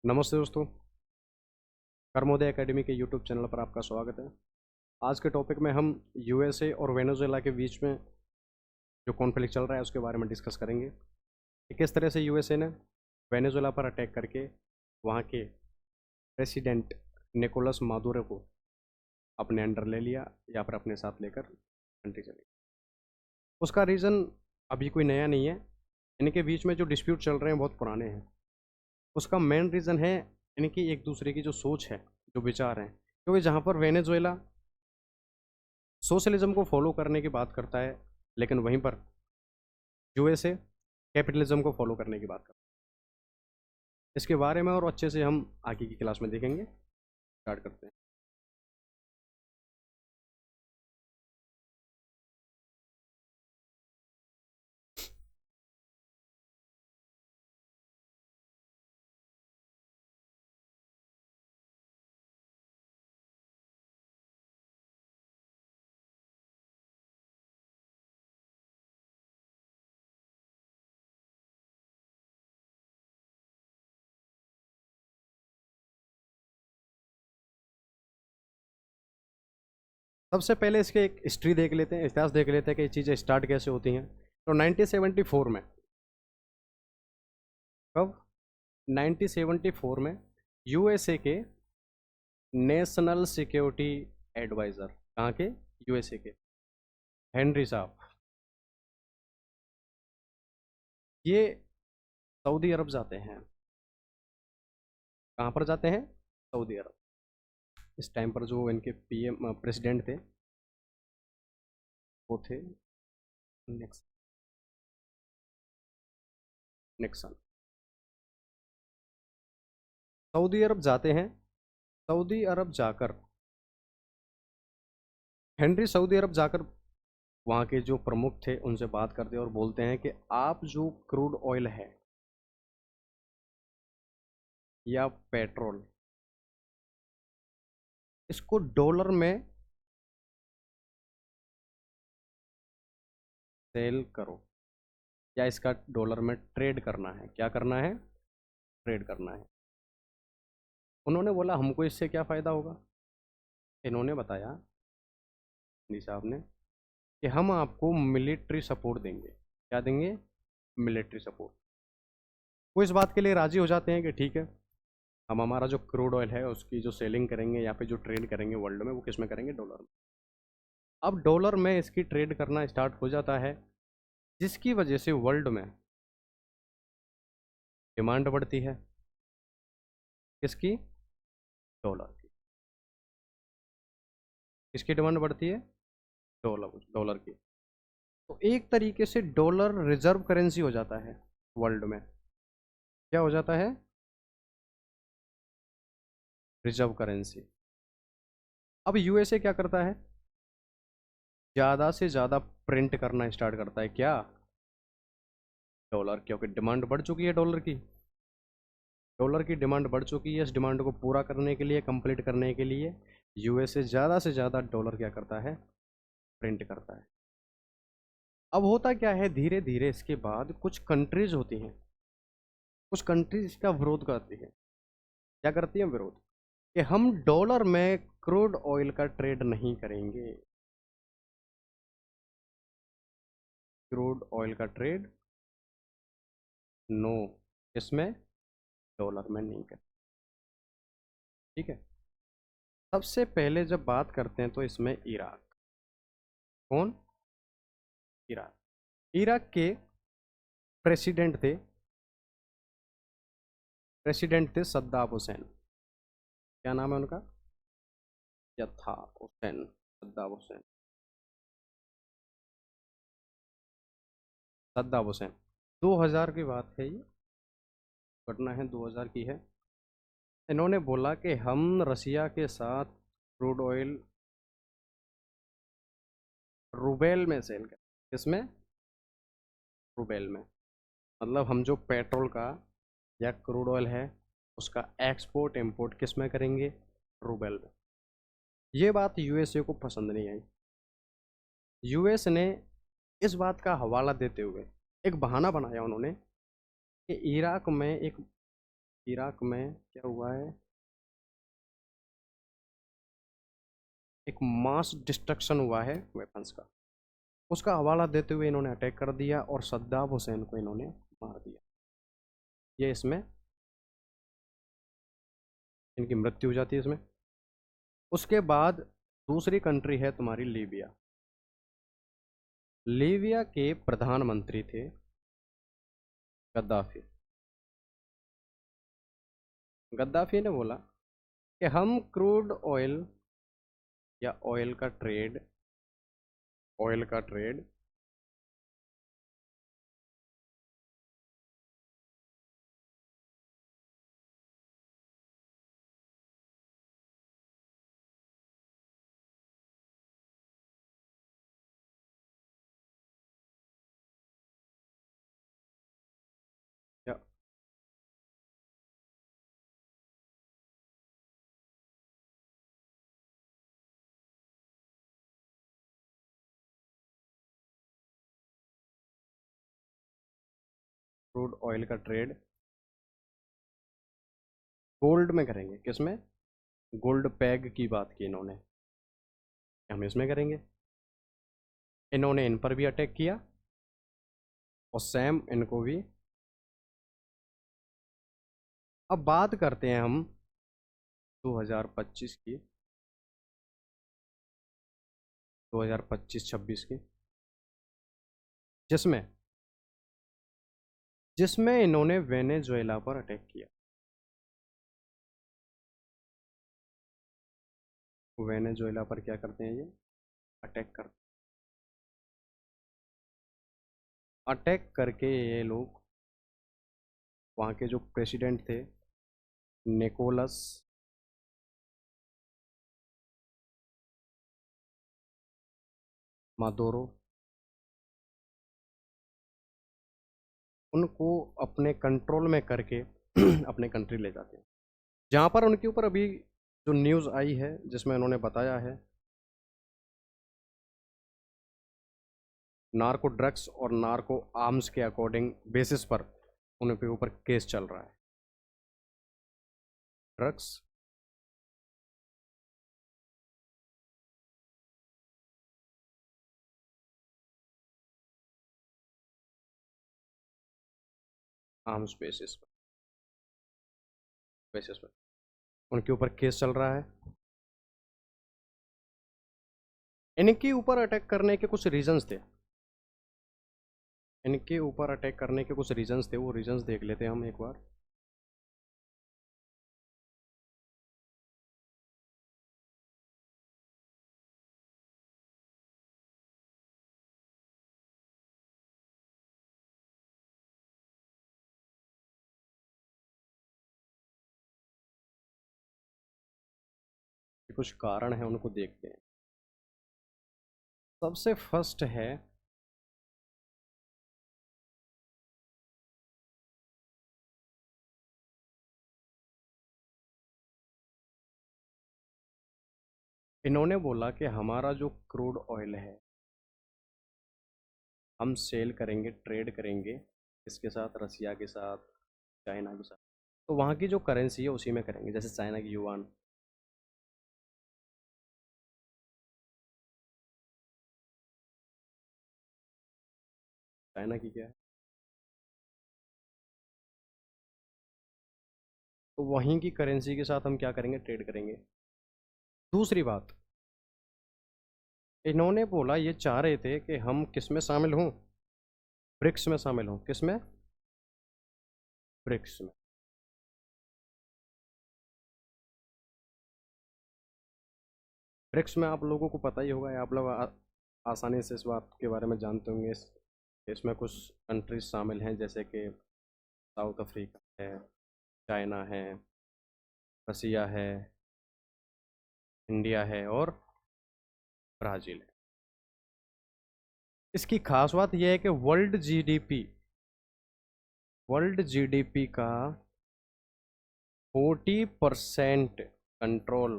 नमस्ते दोस्तों। कर्मोदय एकेडमी के यूट्यूब चैनल पर आपका स्वागत है। आज के टॉपिक में हम यूएसए और वेनेजुएला के बीच में जो कॉन्फ्लिक्ट चल रहा है उसके बारे में डिस्कस करेंगे कि किस तरह से यूएसए ने वेनेजुएला पर अटैक करके वहाँ के प्रेसिडेंट निकोलस मादुरो को अपने अंडर ले लिया या फिर अपने साथ लेकर कंट्री चली। उसका रीज़न अभी कोई नया नहीं है, इनके बीच में जो डिस्प्यूट चल रहे हैं बहुत पुराने हैं। उसका मेन रीज़न है इनकी एक दूसरे की जो सोच है, जो विचार हैं, क्योंकि जहाँ पर वेनेजुएला सोशलिज्म को फॉलो करने की बात करता है, लेकिन वहीं पर यूएसए कैपिटलिज्म को फॉलो करने की बात करता है। इसके बारे में और अच्छे से हम आगे की क्लास में देखेंगे। स्टार्ट करते हैं। सबसे पहले इसके एक हिस्ट्री देख लेते हैं, इतिहास देख लेते हैं कि ये चीज़ें स्टार्ट कैसे होती हैं। तो 1974 में, कब? 1974 में यूएसए के नेशनल सिक्योरिटी एडवाइज़र, कहाँ के? यूएसए के हेनरी साहब, ये सऊदी अरब जाते हैं। कहाँ पर जाते हैं? सऊदी अरब। इस टाइम पर जो इनके पीएम प्रेसिडेंट थे वो थे निक्सन। सऊदी अरब जाते हैं। सऊदी अरब जाकर हेनरी सऊदी अरब जाकर वहाँ के जो प्रमुख थे उनसे बात करते हैं और बोलते हैं कि आप जो क्रूड ऑयल है या पेट्रोल, इसको डॉलर में सेल करो या इसका डॉलर में ट्रेड करना है। क्या करना है? ट्रेड करना है। उन्होंने बोला हमको इससे क्या फ़ायदा होगा? इन्होंने बताया, हेनरी साहब ने, कि हम आपको मिलिट्री सपोर्ट देंगे। क्या देंगे? Military support. वो इस बात के लिए राज़ी हो जाते हैं कि ठीक है, हम हमारा जो क्रूड ऑयल है उसकी जो सेलिंग करेंगे या फिर जो ट्रेड करेंगे वर्ल्ड में, वो किस में करेंगे? डॉलर में। अब डॉलर में इसकी ट्रेड करना स्टार्ट हो जाता है, जिसकी वजह से वर्ल्ड में डिमांड बढ़ती है। किसकी? डॉलर की। किसकी डिमांड बढ़ती है? डॉलर डॉलर की। तो एक तरीके से डॉलर रिजर्व करेंसी हो जाता है वर्ल्ड में। क्या हो जाता है? Reserve currency. अब यूएसए क्या करता है? ज़्यादा से ज़्यादा प्रिंट करना स्टार्ट करता है। क्या? डॉलर, क्योंकि डिमांड बढ़ चुकी है डॉलर की। डॉलर की डिमांड बढ़ चुकी है। इस डिमांड को पूरा करने के लिए, कंप्लीट करने के लिए यूएसए ज़्यादा से ज़्यादा डॉलर क्या करता है? प्रिंट करता है। अब होता क्या है, धीरे धीरे इसके बाद कुछ कंट्रीज होती हैं, कुछ कंट्रीज इसका विरोध करती है। क्या करती हैं? विरोध, कि हम डॉलर में क्रूड ऑयल का ट्रेड नहीं करेंगे। क्रूड ऑयल का ट्रेड नो, इसमें डॉलर में नहीं करें। ठीक है। सबसे पहले जब बात करते हैं तो इसमें इराक। कौन? इराक। इराक के प्रेसिडेंट थे, सद्दाम हुसैन। क्या नाम है उनका? यथा हुसैन, सद्दाम हुसैन। सद्दाम हुसैन 2000 की बात है, ये घटना है 2000 की है। इन्होंने बोला कि हम रसिया के साथ क्रूड ऑयल रूबेल में सेल करें। किसमें? रूबेल में। मतलब हम जो पेट्रोल का या क्रूड ऑयल है उसका एक्सपोर्ट इंपोर्ट किस में करेंगे? रूबेल में। ये बात यूएसए को पसंद नहीं आई। यूएस ने इस बात का हवाला देते हुए एक बहाना बनाया उन्होंने कि इराक में क्या हुआ है, एक मास डिस्ट्रक्शन हुआ है वेपन्स का, उसका हवाला देते हुए इन्होंने अटैक कर दिया और सद्दाम हुसैन को इन्होंने मार दिया। ये इसमें इनकी मृत्यु हो जाती है इसमें। उसके बाद दूसरी कंट्री है तुम्हारी लीबिया। लीबिया के प्रधानमंत्री थे गद्दाफी। गद्दाफी ने बोला कि हम क्रूड ऑयल या ऑयल का ट्रेड या क्रूड ऑयल का ट्रेड गोल्ड में करेंगे। किसमें? गोल्ड पैग की बात की इन्होंने, हम इसमें करेंगे। इन्होंने इन पर भी अटैक किया और सेम इनको भी। अब बात करते हैं हम 2025 की, 2025-26 की, जिसमें जिसमें इन्होंने वेनेजुएला पर अटैक किया। वेनेजुएला पर क्या करते हैं ये? अटैक करते, अटैक करके ये लोग वहाँ के जो प्रेसिडेंट थे निकोलस मादुरो, उनको अपने कंट्रोल में करके अपने कंट्री ले जाते हैं। जहाँ पर उनके ऊपर अभी जो न्यूज़ आई है जिसमें उन्होंने बताया है नार्को ड्रग्स और नार्को आर्म्स के अकॉर्डिंग बेसिस पर उनके ऊपर केस चल रहा है। ड्रग्स आर्म्स बेसिस पर उनके ऊपर केस चल रहा है। इनके ऊपर अटैक करने के कुछ रीजंस थे, इनके ऊपर अटैक करने के कुछ रीजंस थे, वो रीजंस देख लेते हैं हम एक बार। कुछ कारण है उनको देखते हैं। सबसे फर्स्ट है इन्होंने बोला कि हमारा जो क्रूड ऑयल है हम सेल करेंगे, ट्रेड करेंगे इसके साथ, रसिया के साथ, चाइना के साथ। तो वहाँ की जो करेंसी है उसी में करेंगे, जैसे चाइना की युआन। चाइना की क्या है, तो वहीं की करेंसी के साथ हम क्या करेंगे? ट्रेड करेंगे। दूसरी बात, इन्होंने बोला, ये चाह रहे थे कि हम किस में शामिल हों? ब्रिक्स में शामिल हों। किस में? ब्रिक्स में। ब्रिक्स में आप लोगों को पता ही होगा, आप लोग आसानी से इस बात के बारे में जानते होंगे। इसमें कुछ कंट्रीज शामिल हैं जैसे कि साउथ अफ्रीका है, चाइना है, रसिया है, इंडिया है और ब्राज़ील है। इसकी खास बात यह है कि वर्ल्ड जीडीपी का 40% कंट्रोल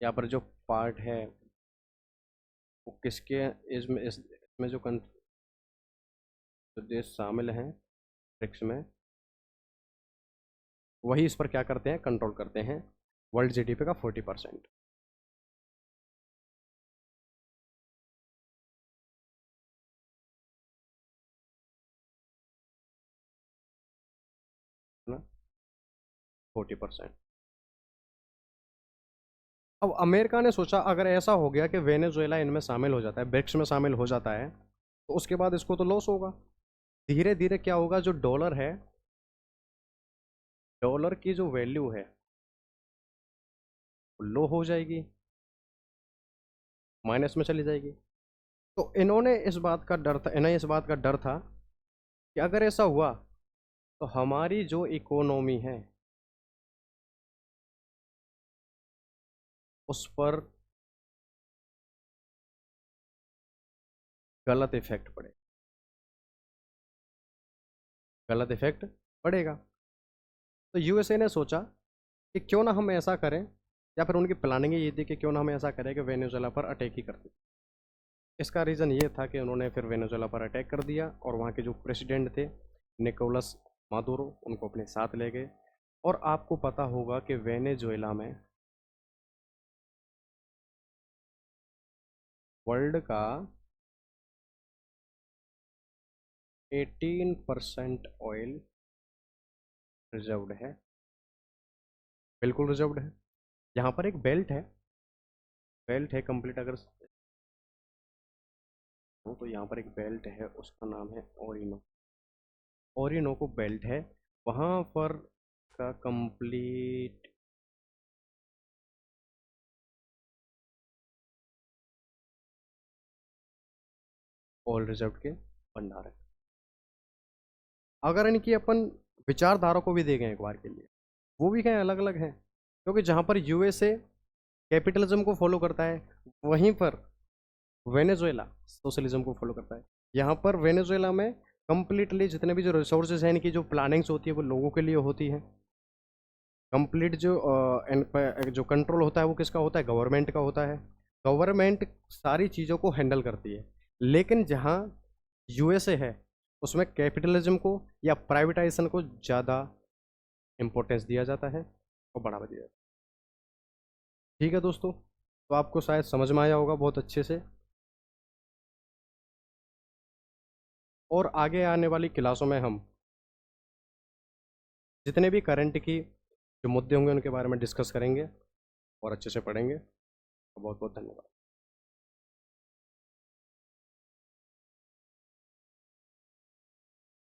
यहाँ पर जो पार्ट है वो किसके, इसमें जो जो देश शामिल हैं ब्रिक्स में, वही इस पर क्या करते हैं, कंट्रोल करते हैं, वर्ल्ड जीडीपी का 40%। है ना, 40%। अब अमेरिका ने सोचा अगर ऐसा हो गया कि वेनेजुएला इनमें शामिल हो जाता है, ब्रिक्स में शामिल हो जाता है, तो उसके बाद इसको तो लॉस होगा। धीरे धीरे क्या होगा, जो डॉलर है, डॉलर की जो वैल्यू है वो लो हो जाएगी, माइनस में चली जाएगी। तो इन्होंने इस बात का डर था, इन्हें इस बात का डर था कि अगर ऐसा हुआ तो हमारी जो इकोनॉमी है उस पर गलत इफेक्ट पड़े, गलत इफेक्ट पड़ेगा। तो यूएसए ने सोचा कि क्यों ना हम ऐसा करें, या फिर उनकी प्लानिंग ये थी कि क्यों ना हम ऐसा करें कि वेनेजुएला पर अटैक ही कर दें। इसका रीज़न ये था कि उन्होंने फिर वेनेजुएला पर अटैक कर दिया और वहाँ के जो प्रेसिडेंट थे निकोलस मादुरो, उनको अपने साथ ले गए। और आपको पता होगा कि वेनेजुएला में वर्ल्ड का 18% ऑयल रिजर्व्ड है, बिल्कुल रिजर्व्ड है। यहाँ पर एक बेल्ट है, बेल्ट है कंप्लीट, अगर तो यहाँ पर एक बेल्ट है, उसका नाम है ओरिनो, ओरिनोको बेल्ट है वहाँ पर का कंप्लीट ऑयल रिजर्व के भंडार है। अगर इनकी अपन विचारधारा को भी देखें एक बार के लिए, वो भी कहीं अलग अलग हैं, क्योंकि जहाँ पर यूएसए कैपिटलिज्म को फॉलो करता है, वहीं पर वेनेजुएला सोशलिज्म को फॉलो करता है। यहाँ पर वेनेजुएला में कंप्लीटली जितने भी जो रिसोर्सेज हैं, इनकी जो प्लानिंग्स होती है वो लोगों के लिए होती है। कंप्लीट जो कंट्रोल होता है वो किसका होता है, गवर्नमेंट का होता है। गवर्नमेंट सारी चीज़ों को हैंडल करती है। लेकिन जहाँ यूएसए है उसमें कैपिटलिज्म को या प्राइवेटाइजेशन को ज़्यादा इम्पोर्टेंस दिया जाता है और बढ़ावा दिया जाता है। ठीक है दोस्तों, तो आपको शायद समझ में आया होगा बहुत अच्छे से। और आगे आने वाली क्लासों में हम जितने भी करंट की जो मुद्दे होंगे उनके बारे में डिस्कस करेंगे और अच्छे से पढ़ेंगे। बहुत बहुत धन्यवाद।